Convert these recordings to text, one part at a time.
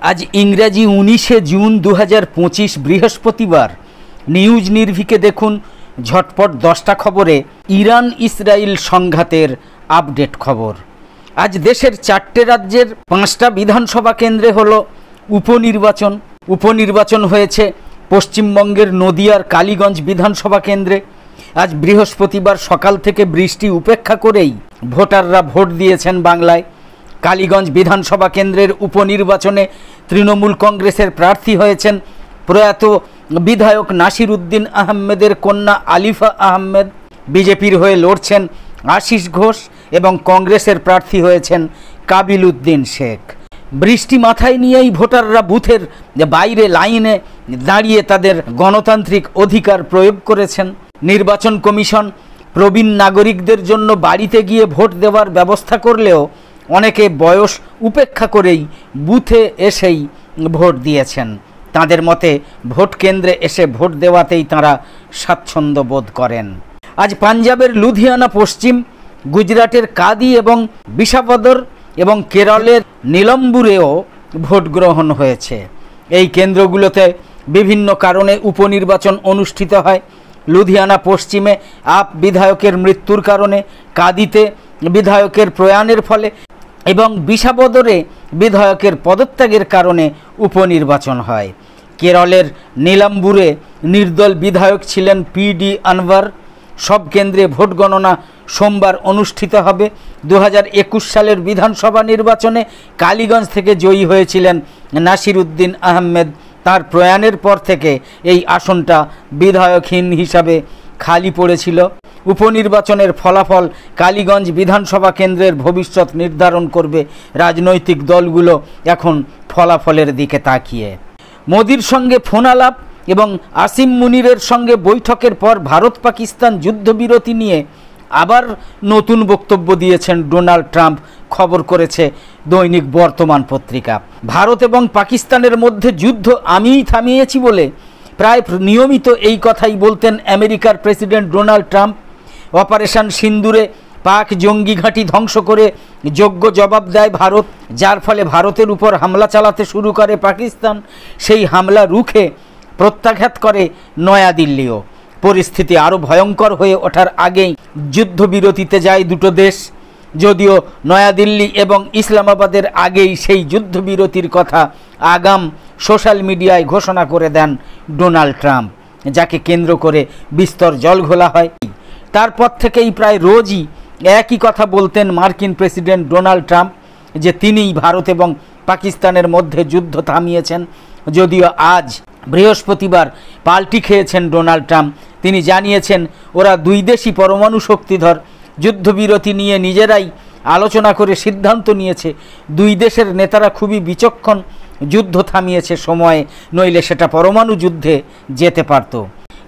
আজ ইংরেজি 19শে জুন 2025 বৃহস্পতিবার। নিউজ নির্ভিকে দেখুন ঝটপট 10টা খবরে ইরান ইসরায়েল সংঘাতের আপডেট খবর। আজ দেশের 4টে রাজ্যের 5টা বিধানসভা কেন্দ্রে হলো উপনির্বাচন হয়েছে পশ্চিমবঙ্গের নদিয়ার কালীগঞ্জ বিধানসভা কেন্দ্রে। আজ বৃহস্পতিবার সকাল থেকে বৃষ্টি উপেক্ষা করেই ভোটাররা ভোট দিয়েছেন বাংলায়। কালীগঞ্জ বিধানসভা কেন্দ্রের উপনির্বাচনে তৃণমূল কংগ্রেসের প্রার্থী হয়েছেন প্রয়াত বিধায়ক নাসির উদ্দিন আহমেদের কন্যা আলিফা আহমেদ। বিজেপির হয়ে লড়ছেন আশিস ঘোষ এবং কংগ্রেসের প্রার্থী হয়েছেন কাবিল উদ্দিন শেখ। বৃষ্টি মাথায় নিয়েই ভোটাররা বুথের বাইরে লাইনে দাঁড়িয়ে তাদের গণতান্ত্রিক অধিকার প্রয়োগ করেছেন। নির্বাচন কমিশন প্রবীণ নাগরিকদের জন্য বাড়িতে গিয়ে ভোট দেওয়ার ব্যবস্থা করলেও অনেকে বয়স উপেক্ষা করেই বুথে এসেই ভোট দিয়েছেন। তাদের মতে ভোট কেন্দ্রে এসে ভোট দেওয়াতেই তাঁরা স্বাচ্ছন্দ্য বোধ করেন। আজ পাঞ্জাবের লুধিয়ানা পশ্চিম, গুজরাটের কাদি এবং বিশাবদর এবং কেরলের নীলম্বুরেও ভোট গ্রহণ হয়েছে। এই কেন্দ্রগুলোতে বিভিন্ন কারণে উপনির্বাচন অনুষ্ঠিত হয়। লুধিয়ানা পশ্চিমে আপ বিধায়কের মৃত্যুর কারণে, কাদিতে বিধায়কের প্রয়াণের ফলে এবং বিশাবদরে বিধায়কের পদত্যাগের কারণে উপনির্বাচন হয়। কেরলের নীলাম্বুরে নির্দল বিধায়ক ছিলেন PD আনভার। সব কেন্দ্রে ভোট গণনা সোমবার অনুষ্ঠিত হবে। 2021 সালের বিধানসভা নির্বাচনে কালীগঞ্জ থেকে জয়ী হয়েছিলেন নাসির উদ্দিন আহমেদ। তার প্রয়াণের পর থেকে এই আসনটা বিধায়কহীন হিসাবে খালি পড়েছিল। উপনির্বাচনের ফলাফল কালীগঞ্জ বিধানসভা কেন্দ্রের ভবিষ্যৎ নির্ধারণ করবে। রাজনৈতিক দলগুলো এখন ফলাফলের দিকে তাকিয়ে। মোদির সঙ্গে ফোন আলাপ এবং আসিম মুনিরের সঙ্গে বৈঠকের পর ভারত পাকিস্তান যুদ্ধবিরতি নিয়ে আবার নতুন বক্তব্য দিয়েছেন ডোনাল্ড ট্রাম্প, খবর করেছে দৈনিক বর্তমান পত্রিকা। ভারত এবং পাকিস্তানের মধ্যে যুদ্ধ আমিই থামিয়েছি বলে প্রায় নিয়মিত এই কথাই বলতেন আমেরিকার প্রেসিডেন্ট ডোনাল্ড ট্রাম্প। অপারেশন সিন্দুরে পাক জঙ্গি ঘাঁটি ধ্বংস করে যোগ্য জবাব দেয় ভারত, যার ফলে ভারতের উপর হামলা চালাতে শুরু করে পাকিস্তান। সেই হামলা রুখে প্রত্যাঘাত করে নয়াদিল্লিও। পরিস্থিতি আরও ভয়ঙ্কর হয়ে ওঠার আগেই যুদ্ধবিরতিতে যায় দুটো দেশ। যদিও নয়াদিল্লি এবং ইসলামাবাদের আগেই সেই যুদ্ধবিরতির কথা আগাম সোশ্যাল মিডিয়ায় ঘোষণা করে দেন ডোনাল্ড ট্রাম্প, যাকে কেন্দ্র করে বিস্তর জলঘোলা হয়। তারপর থেকেই প্রায় রোজই একই কথা বলতেন মার্কিন প্রেসিডেন্ট ডোনাল্ড ট্রাম্প, যে তিনিই ভারত এবং পাকিস্তানের মধ্যে যুদ্ধ থামিয়েছেন। যদিও আজ বৃহস্পতিবার পাল্টি খেয়েছেন ডোনাল্ড ট্রাম্প। তিনি জানিয়েছেন ওরা দুই দেশই পরমাণু শক্তিধর। যুদ্ধবিরতি নিয়ে নিজেরাই আলোচনা করে সিদ্ধান্ত নিয়েছে। দুই দেশের নেতারা খুবই বিচক্ষণ, যুদ্ধ থামিয়েছে সময়ে, নইলে সেটা পরমাণু যুদ্ধে যেতে পারত।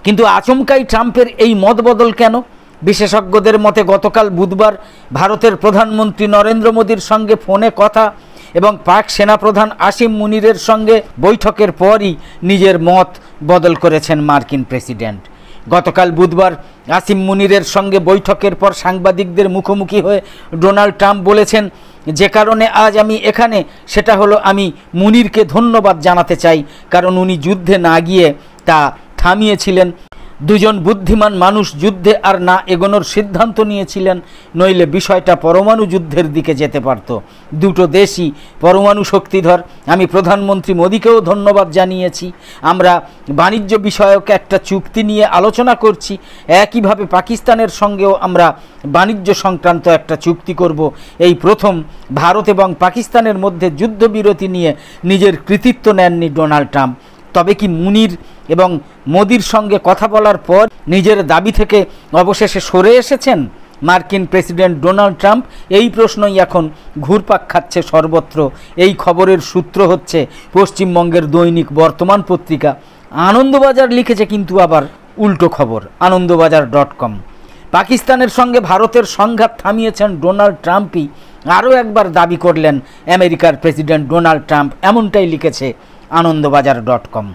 কিন্তু আচমকাই ট্রাম্পের এই মতবদল কেন? বিশেষজ্ঞদের মতে গতকাল বুধবার ভারতের প্রধানমন্ত্রী নরেন্দ্র মোদীর সঙ্গে ফোনে কথা এবং পাক সেনাপ্রধান আসিম মুনিরের সঙ্গে বৈঠকের পরই নিজের মত বদল করেছেন মার্কিন প্রেসিডেন্ট। গতকাল বুধবার আসিম মুনিরের সঙ্গে বৈঠকের পর সাংবাদিকদের মুখোমুখি হয়ে ডোনাল্ড ট্রাম্প বলেছেন, যে কারণে আজ আমি এখানে সেটা হলো আমি মুনিরকে ধন্যবাদ জানাতে চাই, কারণ উনি যুদ্ধে না গিয়ে তা থামিয়েছিলেন। দুজন বুদ্ধিমান মানুষ যুদ্ধে আর না এগোনোর সিদ্ধান্ত নিয়েছিলেন, নইলে বিষয়টা পরমাণু যুদ্ধের দিকে যেতে পারত। দুটো দেশই পরমাণু শক্তিধর। আমি প্রধানমন্ত্রী মোদীকেও ধন্যবাদ জানিয়েছি। আমরা বাণিজ্য বিষয়ক একটা চুক্তি নিয়ে আলোচনা করছি। একইভাবে পাকিস্তানের সঙ্গেও আমরা বাণিজ্য সংক্রান্ত একটা চুক্তি করব। এই প্রথম ভারত এবং পাকিস্তানের মধ্যে যুদ্ধবিরতি নিয়ে নিজের কৃতিত্ব নেননি ডোনাল্ড ট্রাম্প। তবে কি মুনির এবং মোদির সঙ্গে কথা বলার পর নিজের দাবি থেকে অবশেষে সরে এসেছেন মার্কিন প্রেসিডেন্ট ডোনাল্ড ট্রাম্প? এই প্রশ্নই এখন ঘুরপাক খাচ্ছে সর্বত্র। এই খবরের সূত্র হচ্ছে পশ্চিমবঙ্গের দৈনিক বর্তমান পত্রিকা। আনন্দবাজার লিখেছে কিন্তু আবার উল্টো খবর, আনন্দবাজার.com। পাকিস্তানের সঙ্গে ভারতের সংঘাত থামিয়েছেন ডোনাল্ড ট্রাম্পই আরও একবার দাবি করলেন আমেরিকার প্রেসিডেন্ট ডোনাল্ড ট্রাম্প, এমনটাই লিখেছে আনন্দবাজার.com।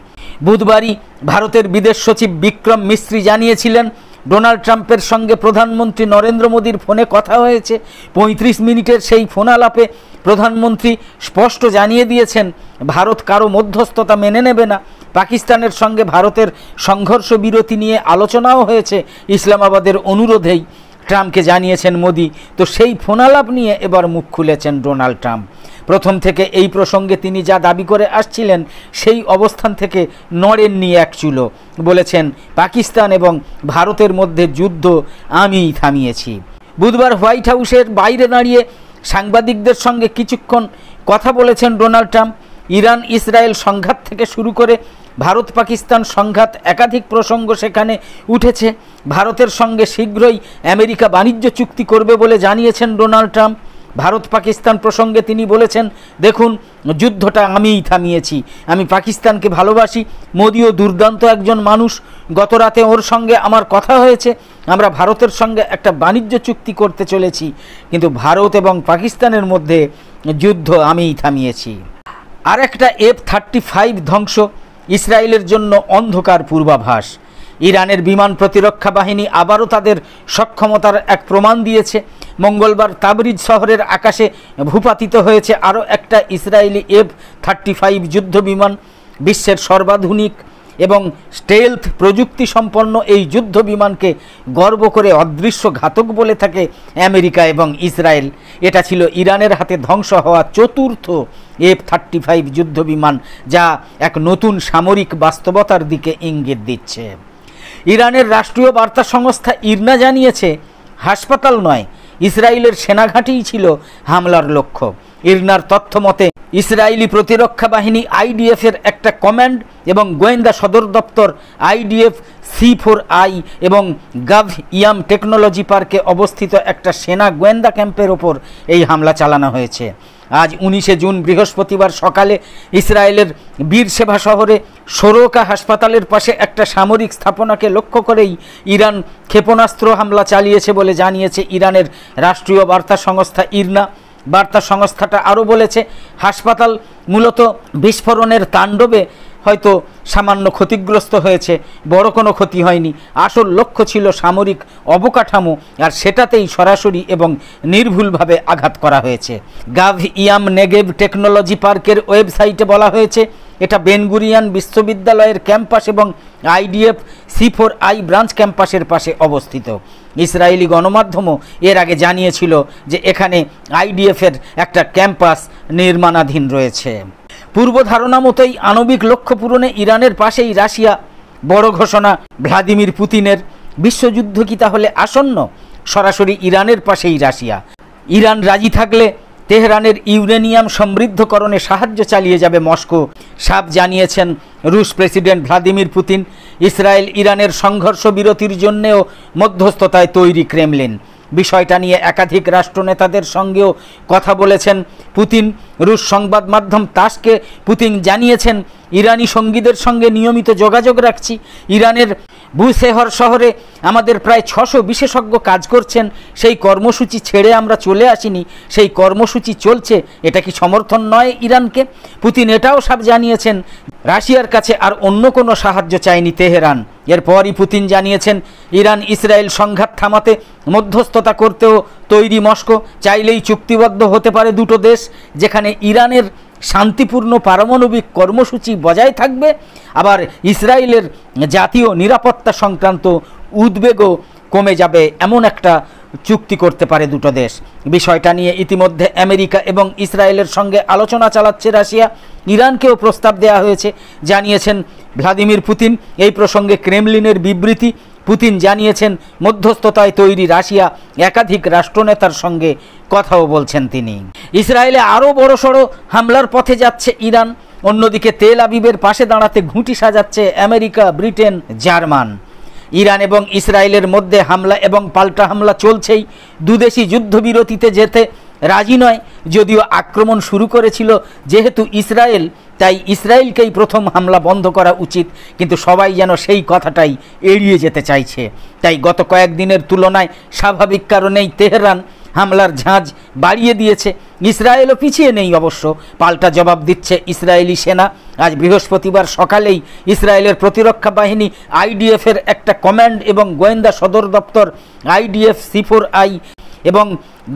বুধবারই ভারতের বিদেশ সচিব বিক্রম মিস্ত্রি জানিয়েছিলেন ডোনাল্ড ট্রাম্পের সঙ্গে প্রধানমন্ত্রী নরেন্দ্র মোদীর ফোনে কথা হয়েছে। 35 মিনিটের সেই ফোনালাপে প্রধানমন্ত্রী স্পষ্ট জানিয়ে দিয়েছেন ভারত কারো মধ্যস্থতা মেনে নেবে না। পাকিস্তানের সঙ্গে ভারতের সংঘর্ষ বিরতি নিয়ে আলোচনাও হয়েছে ইসলামাবাদের অনুরোধেই, ট্রাম্পকে জানিয়েছেন মোদি। তো সেই ফোনালাপ নিয়ে এবার মুখ খুলেছেন ডোনাল্ড ট্রাম্প। প্রথম থেকে এই প্রসঙ্গে তিনি যা দাবি করে আসছিলেন সেই অবস্থান থেকে নড়েননি এক চুলো। বলেছেন পাকিস্তান এবং ভারতের মধ্যে যুদ্ধ আমিই থামিয়েছি। বুধবার হোয়াইট হাউসের বাইরে দাঁড়িয়ে সাংবাদিকদের সঙ্গে কিছুক্ষণ কথা বলেছেন ডোনাল্ড ট্রাম্প। ইরান ইসরায়েল সংঘাত থেকে শুরু করে ভারত পাকিস্তান সংঘাত একাধিক প্রসঙ্গ সেখানে উঠেছে। ভারতের সঙ্গে শীঘ্রই আমেরিকা বাণিজ্য চুক্তি করবে বলে জানিয়েছেন ডোনাল্ড ট্রাম্প। ভারত পাকিস্তান প্রসঙ্গে তিনি বলেছেন, দেখুন যুদ্ধটা আমিই থামিয়েছি, আমি পাকিস্তানকে ভালোবাসি, মোদিও দুর্দান্ত একজন মানুষ, গত রাতে ওর সঙ্গে আমার কথা হয়েছে, আমরা ভারতের সঙ্গে একটা বাণিজ্য চুক্তি করতে চলেছি, কিন্তু ভারত এবং পাকিস্তানের মধ্যে যুদ্ধ আমিই থামিয়েছি। আর একটা F-35 ধ্বংস ইসরায়েলের জন্য অন্ধকার পূর্বাভাস। ইরানের বিমান প্রতিরক্ষা বাহিনী আবারও তাদের সক্ষমতার এক প্রমাণ দিয়েছে। মঙ্গলবার তাবরিজ শহরের আকাশে ভূপাতিত হয়েছে আরও একটা ইসরায়েলি F-35 যুদ্ধ বিমান। বিশ্বের সর্বাধুনিক এবং স্টেলথ প্রযুক্তি সম্পন্ন এই যুদ্ধ বিমানকে গর্ব করে অদৃশ্য ঘাতক বলে থাকে আমেরিকা এবং ইসরায়েল। এটা ছিল ইরানের হাতে ধ্বংস হওয়া চতুর্থ F-35 যুদ্ধ বিমান, যা এক নতুন সামরিক বাস্তবতার দিকে ইঙ্গিত দিচ্ছে। ইরানের রাষ্ট্রীয় বার্তা সংস্থা ইরনা জানিয়েছে হাসপাতাল নয়, ইসরায়েলের সেনাঘাঁটিই ছিল হামলার লক্ষ্য। ইরনার তথ্য মতে ইসরায়েলি প্রতিরক্ষা বাহিনী আইডিএফের একটা কমান্ড এবং গোয়েন্দা সদর দপ্তর IDF C4I এবং গাভ ইয়াম টেকনোলজি পার্কে অবস্থিত একটা সেনা গোয়েন্দা ক্যাম্পের ওপর এই হামলা চালানো হয়েছে। আজ 19শে জুন বৃহস্পতিবার সকালে ইসরায়েলের বীরশেভা শহরে সোরোকা হাসপাতালের পাশে একটা সামরিক স্থাপনাকে লক্ষ্য করেই ইরান ক্ষেপণাস্ত্র হামলা চালিয়েছে বলে জানিয়েছে ইরানের রাষ্ট্রীয় বার্তা সংস্থা ইরনা। বার্তা সংস্থাটা আরও বলেছে, হাসপাতাল মূলত বিস্ফোরণের তাণ্ডবে হয়তো সামান্য ক্ষতিগ্রস্ত হয়েছে, বড় কোনো ক্ষতি হয়নি। আসল লক্ষ্য ছিল সামরিক অবকাঠামো, আর সেটাতেই সরাসরি এবং নির্ভুলভাবে আঘাত করা হয়েছে। গাভ ইয়াম নেগেভ টেকনোলজি পার্কের ওয়েবসাইটে বলা হয়েছে, এটা বেনগুরিয়ান বিশ্ববিদ্যালয়ের ক্যাম্পাস এবং IDF C4I ব্রাঞ্চ ক্যাম্পাসের পাশে অবস্থিত। ইসরায়েলি গণমাধ্যমও এর আগে জানিয়েছিল যে এখানে IDF-এর একটা ক্যাম্পাস নির্মাণাধীন রয়েছে। পূর্ব ধারণা মতোই আণবিক লক্ষ্য পূরণে ইরানের পাশেই রাশিয়া। বড় ঘোষণা ভ্লাদিমির পুতিনের। বিশ্বযুদ্ধ কি তাহলে আসন্ন? সরাসরি ইরানের পাশেই রাশিয়া। ইরান রাজি থাকলে তেহরানের ইউরেনিয়াম সমৃদ্ধকরণে সাহায্য চালিয়ে যাবে মস্কো, সাফ জানিয়েছেন রুশ প্রেসিডেন্ট ভ্লাদিমির পুতিন। ইসরায়েল ইরানের সংঘর্ষ বিরতির জন্যেও মধ্যস্থতায় তৈরি ক্রেমলিন। বিষয়টা নিয়ে একাধিক রাষ্ট্রনেতাদের সঙ্গেও কথা বলেছেন পুতিন। রুশ সংবাদ মাধ্যম তাসকে পুতিন জানিয়েছেন, ইরানি সঙ্গীদের সঙ্গে নিয়মিত যোগাযোগ রাখছি। ইরানের বুশেহর শহরে আমাদের প্রায় 600 বিশেষজ্ঞ কাজ করছেন। সেই কর্মসূচি ছেড়ে আমরা চলে আসিনি, সেই কর্মসূচি চলছে। এটা কি সমর্থন নয় ইরানকে? পুতিন এটাও সাফ জানিয়েছেন, রাশিয়ার কাছে আর অন্য কোনো সাহায্য চায়নি তেহরান। এরপরই পুতিন জানিয়েছেন, ইরান ইসরায়েল সংঘাত থামাতে মধ্যস্থতা করতেও তৈরি মস্কো। চাইলেই চুক্তিবদ্ধ হতে পারে দুটো দেশ, যেখানে ইরানের শান্তিপূর্ণ পারমাণবিক কর্মসূচি বজায় থাকবে, আবার ইসরায়েলের জাতীয় নিরাপত্তা সংক্রান্ত উদ্বেগও কমে যাবে। এমন একটা চুক্তি করতে পারে দুটো দেশ। বিষয়টা নিয়ে ইতিমধ্যে আমেরিকা এবং ইসরায়েলের সঙ্গে আলোচনা চালাচ্ছে রাশিয়া। ইরানকেও প্রস্তাব দেওয়া হয়েছে, জানিয়েছেন ভ্লাদিমির পুতিন। এই প্রসঙ্গে ক্রেমলিনের বিবৃতি। পুতিন জানিয়েছেন, মধ্যস্থতায় তৈরি রাশিয়া। একাধিক রাষ্ট্রনেতার সঙ্গে কথাও বলছেন তিনি। ইসরায়েলে আরও বড়সড় হামলার পথে যাচ্ছে ইরান। অন্যদিকে তেল আবিবের পাশে দাঁড়াতে ঘুঁটি সাজাচ্ছে আমেরিকা, ব্রিটেন, জার্মান। ইরান এবং ইসরায়েলের মধ্যে হামলা এবং পাল্টা হামলা চলছেই। দুদেশই যুদ্ধবিরতিতে যেতে রাজি নয়। যদিও আক্রমণ শুরু করেছিল যেহেতু ইসরায়েল, তাই ইসরায়েলকেই প্রথম হামলা বন্ধ করা উচিত, কিন্তু সবাই যেন সেই কথাটাই এড়িয়ে যেতে চাইছে। তাই গত কয়েকদিনের তুলনায় স্বাভাবিক কারণেই তেহরান হামলার ঝাঁজ বাড়িয়ে দিয়েছে। ইসরায়েলও পিছিয়ে নেই অবশ্য, পাল্টা জবাব দিচ্ছে ইসরায়েলি সেনা। আজ বৃহস্পতিবার সকালেই ইসরায়েলের প্রতিরক্ষা বাহিনী আইডিএফের একটা কমান্ড এবং গোয়েন্দা সদর দপ্তর আইডিএফ C4I এবং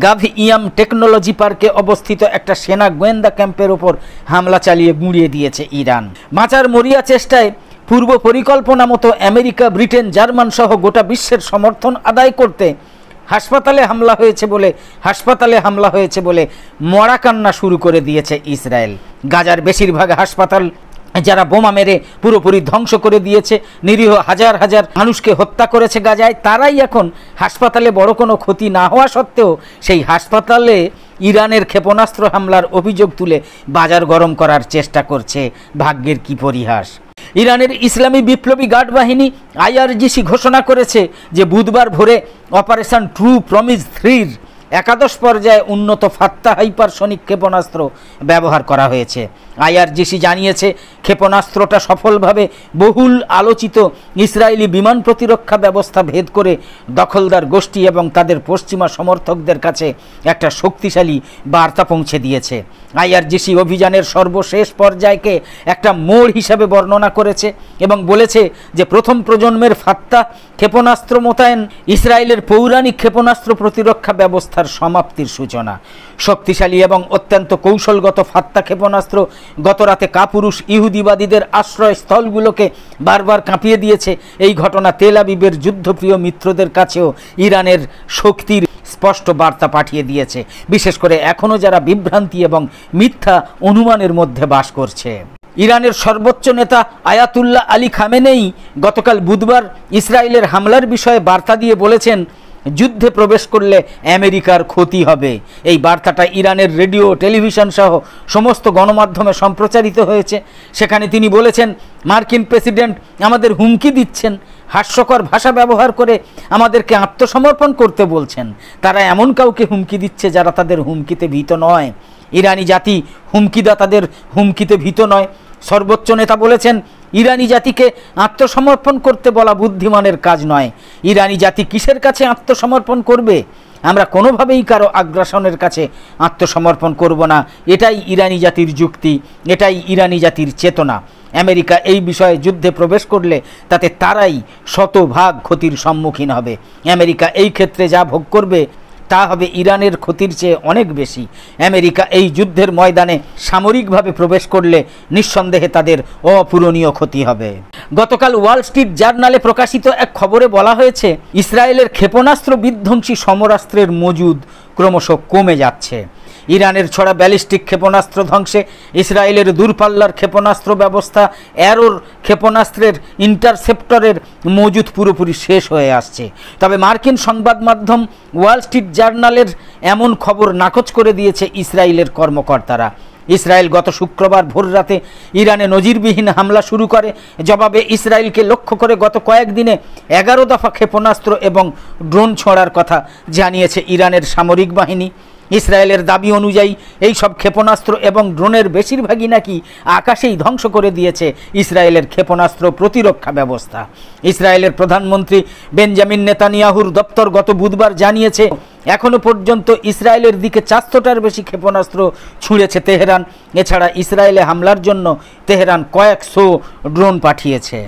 গাভইয়াম টেকনোলজি পার্কে অবস্থিত একটা সেনা গোয়েন্দা ক্যাম্পের ওপর হামলা চালিয়ে গুঁড়িয়ে দিয়েছে ইরান। বাঁচার মরিয়া চেষ্টায় পূর্ব পরিকল্পনা মতো আমেরিকা, ব্রিটেন, জার্মান সহ গোটা বিশ্বের সমর্থন আদায় করতে হাসপাতালে হামলা হয়েছে বলে মরা কান্না শুরু করে দিয়েছে ইসরায়েল। গাজার বেশিরভাগ হাসপাতাল যারা বোমা মেরে পুরোপুরি ধ্বংস করে দিয়েছে, নিরীহ হাজার হাজার মানুষকে হত্যা করেছে গাজায়, তারাই এখন হাসপাতালে বড় কোনো ক্ষতি না হওয়া সত্ত্বেও সেই হাসপাতালে ইরানের ক্ষেপণাস্ত্র হামলার অভিযোগ তুলে বাজার গরম করার চেষ্টা করছে। ভাগ্যের কি পরিহাস! ইরানের ইসলামী বিপ্লবী গার্ড বাহিনী IRGC ঘোষণা করেছে যে বুধবার ভোরে অপারেশন ট্রু প্রমিস 3-র একাদশ পর্যায়ে উন্নত ফাত্তা হাইপারসনিক ক্ষেপণাস্ত্র ব্যবহার করা হয়েছে। IRGC জানিয়েছে ক্ষেপণাস্ত্রটা সফলভাবে বহুল আলোচিত ইসরায়েলি বিমান প্রতিরক্ষা ব্যবস্থা ভেদ করে দখলদার গোষ্ঠী এবং তাদের পশ্চিমা সমর্থকদের কাছে একটা শক্তিশালী বার্তা পৌঁছে দিয়েছে। IRGC অভিযানের সর্বশেষ পর্যায়কে একটা মোড় হিসাবে বর্ণনা করেছে এবং বলেছে যে প্রথম প্রজন্মের ফাত্তা ক্ষেপণাস্ত্র মোতায়েন ইসরায়েলের পৌরাণিক ক্ষেপণাস্ত্র প্রতিরক্ষা ব্যবস্থার সমাপ্তির সূচনা। শক্তিশালী এবং অত্যন্ত কৌশলগত ফাত্তা ক্ষেপণাস্ত্র গতরাতে কাপুরুষ ইহুদিবাদীদের আশ্রয়স্থলগুলোকে বারবার কাঁপিয়ে দিয়েছে। এই ঘটনা তেল আবিবের যুদ্ধপ্রিয় মিত্রদের কাছেও ইরানের শক্তির স্পষ্ট বার্তা পাঠিয়ে দিয়েছে, বিশেষ করে এখনও যারা বিভ্রান্তি এবং মিথ্যা অনুমানের মধ্যে বাস করছে। ইরানের সর্বোচ্চ নেতা আয়াতুল্লাহ আলী খামেনেই গতকাল বুধবার ইসরায়েলের হামলার বিষয়ে বার্তা দিয়ে বলেছেন, যুদ্ধে প্রবেশ করলে আমেরিকার ক্ষতি হবে। এই বার্তাটা ইরানের রেডিও, টেলিভিশন সহ সমস্ত গণমাধ্যমে সম্প্রচারিত হয়েছে। সেখানে তিনি বলেছেন, মার্কিন প্রেসিডেন্ট আমাদের হুমকি দিচ্ছেন, হাস্যকর ভাষা ব্যবহার করে আমাদেরকে আত্মসমর্পণ করতে বলছেন। তারা এমন কাউকে হুমকি দিচ্ছে যারা তাদের হুমকিতে ভীত নয়। ইরানি জাতি হুমকিদাতাদের হুমকিতে ভীত নয়। সর্বোচ্চ নেতা বলেছেন, ইরানি জাতিকে আত্মসমর্পণ করতে বলা বুদ্ধিমানের কাজ নয়। ইরানি জাতি কিসের কাছে আত্মসমর্পণ করবে? আমরা কোনোভাবেই কারো আগ্রাসনের কাছে আত্মসমর্পণ করব না। এটাই ইরানি জাতির যুক্তি, এটাই ইরানি জাতির চেতনা। আমেরিকা এই বিষয়ে যুদ্ধে প্রবেশ করলে তাতে তারাই শতভাগ ক্ষতির সম্মুখীন হবে। আমেরিকা এই ক্ষেত্রে যা ভোগ করবে তা হবে ইরানের ক্ষতির চেয়ে অনেক বেশি। আমেরিকা এই যুদ্ধের ময়দানে সামরিকভাবে প্রবেশ করলে নিঃসন্দেহে তাদের অপূরণীয় ক্ষতি হবে। গতকাল ওয়াল স্ট্রিট জার্নালে প্রকাশিত এক খবরে বলা হয়েছে, ইসরায়েলের ক্ষেপণাস্ত্র বিধ্বংসী সমরাস্ত্রের মজুদ ক্রমশ কমে যাচ্ছে। ইরানের ছড়া ব্যালিস্টিক ক্ষেপণাস্ত্র ধ্বংসে ইসরায়েলের দূরপাল্লার ক্ষেপণাস্ত্র ব্যবস্থা অ্যারোর ক্ষেপণাস্ত্রের ইন্টারসেপ্টরের মজুদ পুরোপুরি শেষ হয়ে আসছে। তবে মার্কিন সংবাদ মাধ্যম ওয়াল স্ট্রিট জার্নালের এমন খবর নাকচ করে দিয়েছে ইসরায়েলের কর্মকর্তারা। ইসরায়েল গত শুক্রবার ভোররাতে ইরানে নজিরবিহীন হামলা শুরু করে। জবাবে ইসরায়েলকে লক্ষ্য করে গত কয়েকদিনে 11 দফা ক্ষেপণাস্ত্র এবং ড্রোন ছোঁড়ার কথা জানিয়েছে ইরানের সামরিক বাহিনী। ইসরায়েলের দাবি অনুযায়ী এই সব ক্ষেপণাস্ত্র এবং ড্রোনের বেশিরভাগই নাকি আকাশেই ধ্বংস করে দিয়েছে ইসরায়েলের ক্ষেপণাস্ত্র প্রতিরক্ষা ব্যবস্থা। ইসরায়েলের প্রধানমন্ত্রী বেঞ্জামিন নেতানিয়াহুর দপ্তর গত বুধবার জানিয়েছে, এখনও পর্যন্ত ইসরায়েলের দিকে 400টার বেশি ক্ষেপণাস্ত্র ছুঁড়েছে তেহরান। এছাড়া ইসরায়েলে হামলার জন্য তেহরান কয়েকশো ড্রোন পাঠিয়েছে।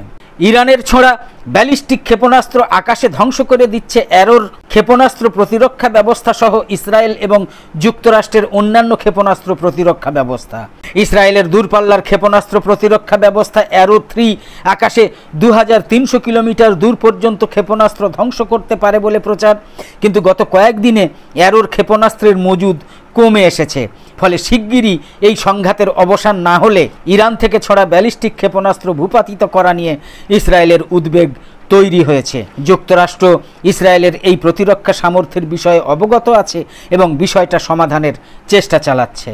ইরানের ছোড়া ব্যালিস্টিক ক্ষেপণাস্ত্র আকাশে ধ্বংস করে দিচ্ছে অ্যারোর ক্ষেপণাস্ত্র প্রতিরক্ষা ব্যবস্থা সহ ইসরায়েল এবং যুক্তরাষ্ট্রের অন্যান্য ক্ষেপণাস্ত্র প্রতিরক্ষা ব্যবস্থা। ইসরায়েলের দূরপাল্লার ক্ষেপণাস্ত্র প্রতিরক্ষা ব্যবস্থা অ্যারো 3 আকাশে 2300 কিলোমিটার দূর পর্যন্ত ক্ষেপণাস্ত্র ধ্বংস করতে পারে বলে প্রচার। কিন্তু গত কয়েকদিনে অ্যারোর ক্ষেপণাস্ত্রের মজুদ কমে এসেছে। ফলে শিগগিরই এই সংঘাতের অবসান না হলে ইরান থেকে ছড়া ব্যালিস্টিক ক্ষেপণাস্ত্র ভূপাতিত করা নিয়ে ইসরায়েলের উদ্বেগ তৈরি হয়েছে। যুক্তরাষ্ট্র ইসরায়েলের এই প্রতিরক্ষা সামর্থ্যের বিষয়ে অবগত আছে এবং বিষয়টা সমাধানের চেষ্টা চালাচ্ছে।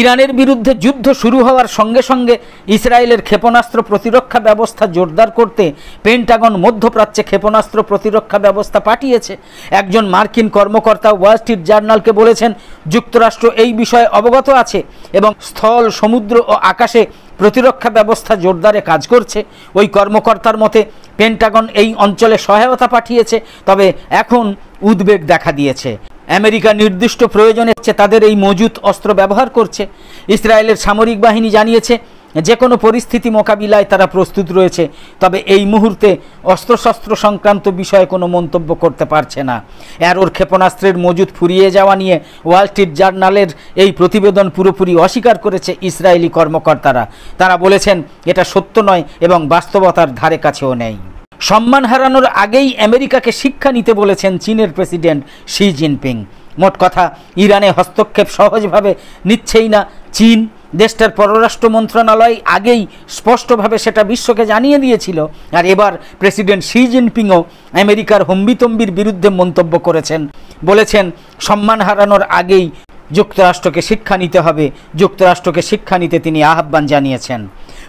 ইরানের বিরুদ্ধে যুদ্ধ শুরু হওয়ার সঙ্গে সঙ্গে ইসরায়েলের ক্ষেপণাস্ত্র প্রতিরক্ষা ব্যবস্থা জোরদার করতে পেন্টাগন মধ্যপ্রাচ্যে ক্ষেপণাস্ত্র প্রতিরক্ষা ব্যবস্থা পাঠিয়েছে। একজন মার্কিন কর্মকর্তা ওয়াল স্ট্রিট জার্নালকে বলেছেন, যুক্তরাষ্ট্র এই বিষয়ে অবগত আছে এবং স্থল, সমুদ্র ও আকাশে প্রতিরক্ষা ব্যবস্থা জোরদারে কাজ করছে। ওই কর্মকর্তার মতে পেন্টাগন এই অঞ্চলে সহায়তা পাঠিয়েছে, তবে এখন উদ্বেগ দেখা দিয়েছে। আমেরিকা নির্দিষ্ট প্রয়োজনে তাদের এই মজুত অস্ত্র ব্যবহার করছে। ইসরায়েলের সামরিক বাহিনী জানিয়েছে, যে কোনো পরিস্থিতি মোকাবিলায় তারা প্রস্তুত রয়েছে, তবে এই মুহূর্তে অস্ত্রশস্ত্র সংক্রান্ত বিষয়ে কোনো মন্তব্য করতে পারছে না। অ্যারোর ক্ষেপণাস্ত্রের মজুদ ফুরিয়ে যাওয়া নিয়ে ওয়াল স্ট্রিট জার্নালের এই প্রতিবেদন পুরোপুরি অস্বীকার করেছে ইসরায়েলি কর্মকর্তারা। তারা বলেছেন এটা সত্য নয় এবং বাস্তবতার ধারে কাছেও নেই। সম্মান হারানোর আগেই আমেরিকাকে শিক্ষা নিতে বলেছেন চীনের প্রেসিডেন্ট শি জিনপিং। মোট কথা, ইরানে হস্তক্ষেপ সহজভাবে নিচ্ছেই না চীন। দেশটার পররাষ্ট্র মন্ত্রণালয় আগেই স্পষ্টভাবে সেটা বিশ্বকে জানিয়ে দিয়েছিল। আর এবার প্রেসিডেন্ট শি জিনপিংও আমেরিকার হম্বিতম্বির বিরুদ্ধে মন্তব্য করেছেন, বলেছেন সম্মান হারানোর আগেই যুক্তরাষ্ট্রকে শিক্ষা নিতে হবে। যুক্তরাষ্ট্রকে শিক্ষা নিতে তিনি আহ্বান জানিয়েছেন।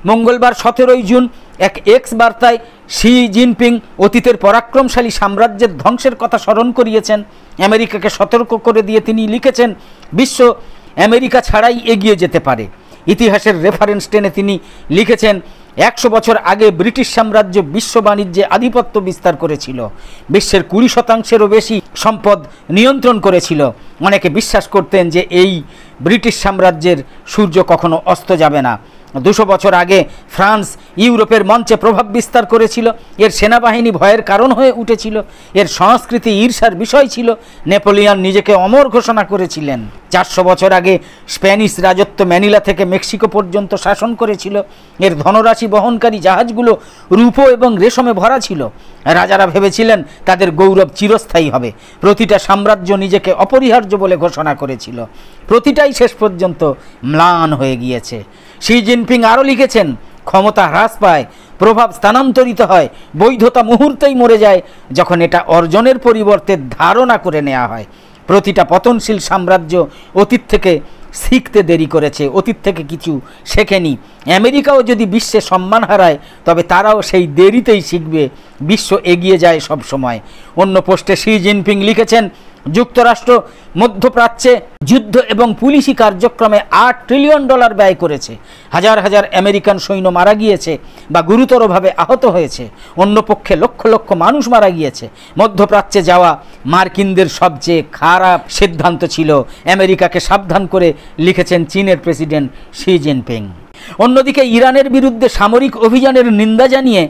মঙ্গলবার 17 জুন এক এক্স বার্তায় শি জিনপিং অতীতের পরাক্রমশালী সাম্রাজ্যের ধ্বংসের কথা স্মরণ করিয়েছেন। আমেরিকাকে সতর্ক করে দিয়ে তিনি লিখেছেন, বিশ্ব আমেরিকা ছাড়াই এগিয়ে যেতে পারে। ইতিহাসের রেফারেন্স টেনে তিনি লিখেছেন, 100 বছর আগে ব্রিটিশ সাম্রাজ্য বিশ্ব বাণিজ্যে আধিপত্য বিস্তার করেছিল, বিশ্বের 20%-এরও বেশি সম্পদ নিয়ন্ত্রণ করেছিল। অনেকে বিশ্বাস করতেন যে এই ব্রিটিশ সাম্রাজ্যের সূর্য কখনো অস্ত যাবে না। 200 বছর আগে ফ্রান্স ইউরোপের মঞ্চে প্রভাব বিস্তার করেছিল। এর সেনাবাহিনী ভয়ের কারণ হয়ে উঠেছিল। এর সংস্কৃতি ঈর্ষার বিষয় ছিল। নেপোলিয়ন নিজেকে অমর ঘোষণা করেছিলেন। 400 বছর আগে স্প্যানিশ রাজত্ব ম্যানিলা থেকে মেক্সিকো পর্যন্ত শাসন করেছিল। এর ধনরাশি বহনকারী জাহাজগুলো রূপো এবং রেশমে ভরা ছিল। রাজারা ভেবেছিলেন তাদের গৌরব চিরস্থায়ী হবে। প্রতিটা সাম্রাজ্য নিজেকে অপরিহার্য বলে ঘোষণা করেছিল। প্রতিটাই শেষ পর্যন্ত ম্লান হয়ে গিয়েছে। শি জিনপিং আরও লিখেছেন, ক্ষমতা হ্রাস পায়, প্রভাব স্থানান্তরিত হয়, বৈধতা মুহূর্তেই মরে যায় যখন এটা অর্জনের পরিবর্তে ধারণা করে নেওয়া হয়। প্রতিটা পতনশীল সাম্রাজ্য অতীত থেকে শিখতে দেরি করেছে, অতীত থেকে কিছু শেখেনি। আমেরিকাও যদি বিশ্বে সম্মান হারায়, তবে তারাও সেই দেরিতেই শিখবে। বিশ্ব এগিয়ে যায় সব সময়। অন্য পোস্টে শি জিনপিং লিখেছেন, যুক্তরাষ্ট্র মধ্যপ্রাচ্যে যুদ্ধ এবং পুলিশি কার্যক্রমে $8 ট্রিলিয়ন ব্যয় করেছে। হাজার হাজার আমেরিকান সৈন্য মারা গিয়েছে বা গুরুতরভাবে আহত হয়েছে। অন্য পক্ষে লক্ষ লক্ষ মানুষ মারা গিয়েছে। মধ্যপ্রাচ্যে যাওয়া মার্কিনদের সবচেয়ে খারাপ সিদ্ধান্ত ছিল, আমেরিকাকে সাবধান করে লিখেছেন চীনের প্রেসিডেন্ট শি জিনপিং। অন্যদিকে ইরানের বিরুদ্ধে সামরিক অভিযানের নিন্দা জানিয়ে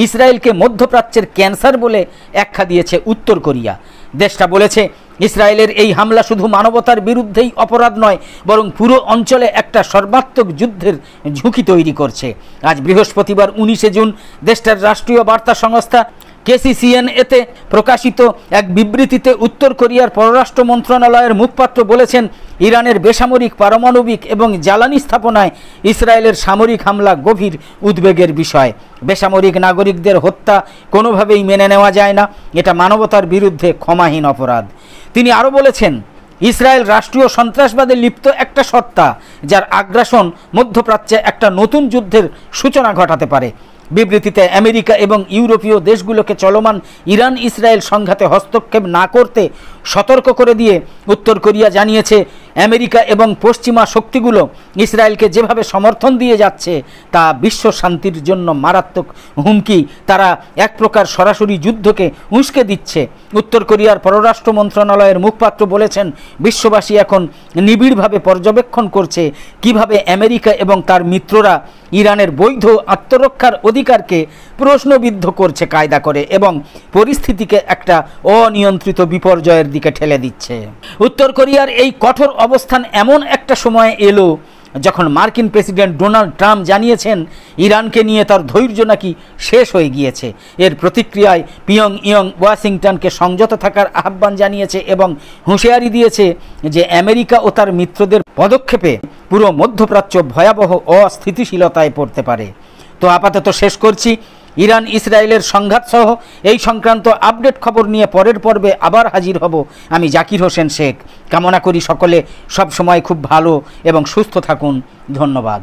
ইসরায়েলকে মধ্যপ্রাচ্যের ক্যান্সার বলে আখ্যা দিয়েছে উত্তর কোরিয়া। দেশটা বলেছে, ইসরায়েলের এই হামলা শুধু মানবতার বিরুদ্ধেই অপরাধ নয়, বরং পুরো অঞ্চলে একটা সর্বাত্মক যুদ্ধের ঝুঁকি তৈরি করছে। আজ বৃহস্পতিবার 19 জুন দেশটার রাষ্ট্রীয় বার্তা সংস্থা KCNA-তে প্রকাশিত এক বিবৃতিতে উত্তর কোরিয়ার পররাষ্ট্র মন্ত্রণালয়ের মুখপাত্র বলেছেন, ইরানের বেসামরিক, পারমাণবিক এবং জ্বালানি স্থাপনায় ইসরায়েলের সামরিক হামলা গভীর উদ্বেগের বিষয়। বেসামরিক নাগরিকদের হত্যা কোনোভাবেই মেনে নেওয়া যায় না। এটা মানবতার বিরুদ্ধে ক্ষমাহীন অপরাধ। তিনি আরও বলেছেন, ইসরায়েল রাষ্ট্রীয় সন্ত্রাসবাদে লিপ্ত একটা সত্তা, যার আগ্রাসন মধ্যপ্রাচ্যে একটা নতুন যুদ্ধের সূচনা ঘটাতে পারে। বিবৃতিতে আমেরিকা এবং ইউরোপীয় দেশগুলোকে চলমান ইরান ইসরায়েল সংঘাতে হস্তক্ষেপ না করতে সতর্ক করে দিয়ে উত্তর কোরিয়া জানিয়েছে, আমেরিকা এবং পশ্চিমা শক্তিগুলো ইসরায়েলকে যেভাবে সমর্থন দিয়ে যাচ্ছে তা বিশ্ব শান্তির জন্য মারাত্মক হুমকি। তারা এক প্রকার সরাসরি যুদ্ধকে উস্কে দিচ্ছে। উত্তর কোরিয়ার পররাষ্ট্র মন্ত্রণালয়ের মুখপাত্র বলেছেন, বিশ্ববাসী এখন নিবিড়ভাবে পর্যবেক্ষণ করছে কিভাবে আমেরিকা এবং তার মিত্ররা ইরানের বৈধ আত্মরক্ষার অধিকারকে প্রশ্নবিদ্ধ করছে কায়দা করে এবং পরিস্থিতিকে একটা অনিয়ন্ত্রিত বিপর্যয়ের দিকে ঠেলে দিচ্ছে। উত্তর কোরিয়ার এই কঠোর অবস্থান এমন একটা সময় এলো যখন মার্কিন প্রেসিডেন্ট ডোনাল্ড ট্রাম্প জানিয়েছেন, ইরানকে নিয়ে তার ধৈর্য নাকি শেষ হয়ে গিয়েছে। এর প্রতিক্রিয়ায় পিয়ংইয়ং ওয়াশিংটনকে সংযত থাকার আহ্বান জানিয়েছে এবং হুঁশিয়ারি দিয়েছে যে আমেরিকা ও তার মিত্রদের পদক্ষেপে পুরো মধ্যপ্রাচ্য ভয়াবহ অস্থিতিশীলতায় পড়তে পারে। তো আপাতত শেষ করছি। ইরান ইসরায়েলের সংঘাত সহ এই সংক্রান্ত আপডেট খবর নিয়ে পরের পর্বে আবার হাজির হব। আমি জাকির হোসেন শেখ। কামনা করি সকলে সব সময় খুব ভালো এবং সুস্থ থাকুন। ধন্যবাদ।